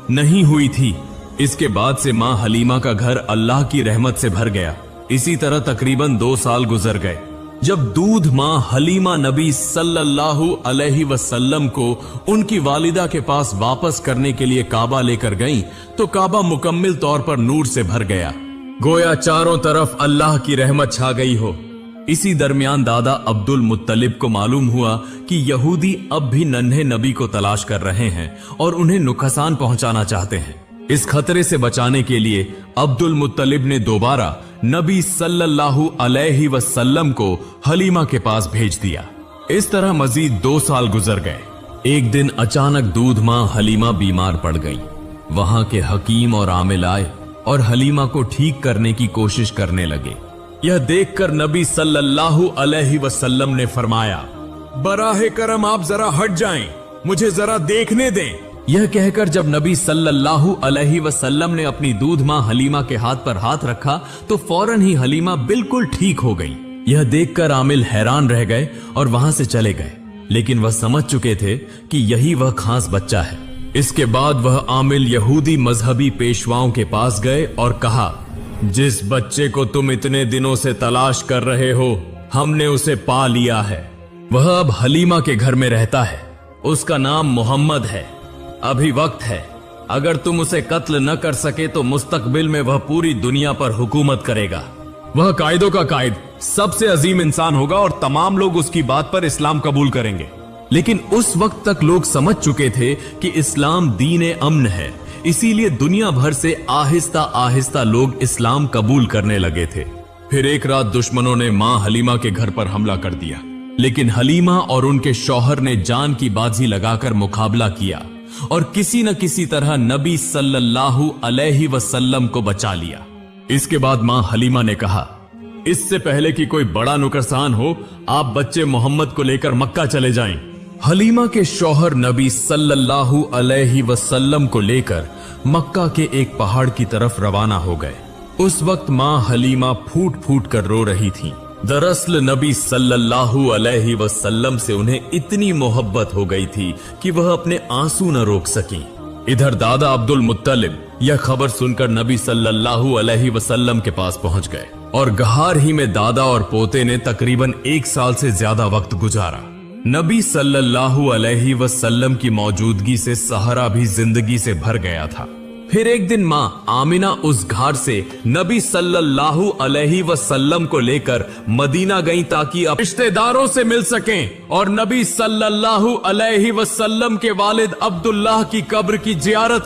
नहीं हुई थी। इसके बाद से माँ हलीमा का घर अल्लाह की रहमत से भर गया। इसी तरह तकरीबन 2 साल गुजर गए। जब दूध माँ हलीमा नबी सल्लल्लाहु अलैहि वसल्लम को उनकी वालिदा के पास वापस करने के लिए काबा लेकर गईं, तो काबा मुकम्मिल तौर पर नूर से भर गया, गोया चारों तरफ अल्लाह की रहमत छा गई हो। इसी दरमियान दादा अब्दुल मुत्तलिब को मालूम हुआ कि यहूदी अब भी नन्हे नबी को तलाश कर रहे हैं और उन्हें नुकसान पहुंचाना चाहते हैं। इस खतरे से बचाने के लिए अब्दुल मुत्तलिब ने दोबारा नबी सल्लल्लाहु अलैहि वसल्लम को हलीमा के पास भेज दिया। इस तरह मजीद 2 साल गुजर गए। एक दिन अचानक दूध माँ हलीमा बीमार पड़ गई। वहां के हकीम और आमिल आए और हलीमा को ठीक करने की कोशिश करने लगे। यह देखकर नबी सल्लल्लाहु अलैहि वसल्लम ने फरमाया, बराहे करम आप जरा हट जाएं, मुझे जरा देखने दें। यह कहकर जब नबी सल्लल्लाहु अलैहि वसल्लम ने अपनी दूध माँ हलीमा के हाथ पर हाथ रखा तो फौरन ही हलीमा बिल्कुल ठीक हो गई। यह देखकर आमिल हैरान रह गए और वहां से चले गए, लेकिन वह समझ चुके थे कि यही वह खास बच्चा है। इसके बाद वह आमिल यहूदी मजहबी पेशवाओं के पास गए और कहा, जिस बच्चे को तुम इतने दिनों से तलाश कर रहे हो, हमने उसे पा लिया है। वह अब हलीमा के घर में रहता है। उसका नाम मोहम्मद है। अभी वक्त है, अगर तुम उसे कत्ल न कर सके तो मुस्तकबिल में वह पूरी दुनिया पर हुकूमत करेगा। वह कायदों का कायद, सबसे अजीम इंसान होगा और तमाम लोग उसकी बात पर इस्लाम कबूल करेंगे। लेकिन उस वक्त तक लोग समझ चुके थे कि इस्लाम दीन अमन है, इसीलिए दुनिया भर से आहिस्ता आहिस्ता लोग इस्लाम कबूल करने लगे थे। फिर एक रात दुश्मनों ने माँ हलीमा के घर पर हमला कर दिया, लेकिन हलीमा और उनके शौहर ने जान की बाजी लगाकर मुकाबला किया और किसी न किसी तरह नबी सल्लल्लाहु अलैहि वसल्लम को बचा लिया। इसके बाद माँ हलीमा ने कहा, इससे पहले कि कोई बड़ा नुकसान हो, आप बच्चे मोहम्मद को लेकर मक्का चले जाएं। हलीमा के शौहर नबी सल्लल्लाहु अलैहि वसल्लम को लेकर मक्का के एक पहाड़ की तरफ रवाना हो गए। उस वक्त माँ हलीमा फूट फूट कर रो रही थीं। दरअसल नबी सल्लल्लाहु अलैहि वसल्लम से उन्हें इतनी मोहब्बत हो गई थी कि वह अपने आंसू न रोक सकी। इधर दादा अब्दुल मुत्तलिब यह खबर सुनकर नबी सल्लल्लाहु अलैहि वसल्लम के पास पहुंच गए और गहार ही में दादा और पोते ने तकरीबन 1 साल से ज्यादा वक्त गुजारा। नबी सल्लल्लाहु अलैहि वसल्लम की मौजूदगी से सहरा भी जिंदगी से भर गया था। फिर एक दिन माँ आमिना उस घाट से नबी सल्लल्लाहु अलैहि वसल्लम को लेकर मदीना गईं ताकि अपने रिश्तेदारों से मिल सकें और नबी सल्लल्लाहु अलैहि वसल्लम के वालिद अब्दुल्लाह की कब्र की जियारत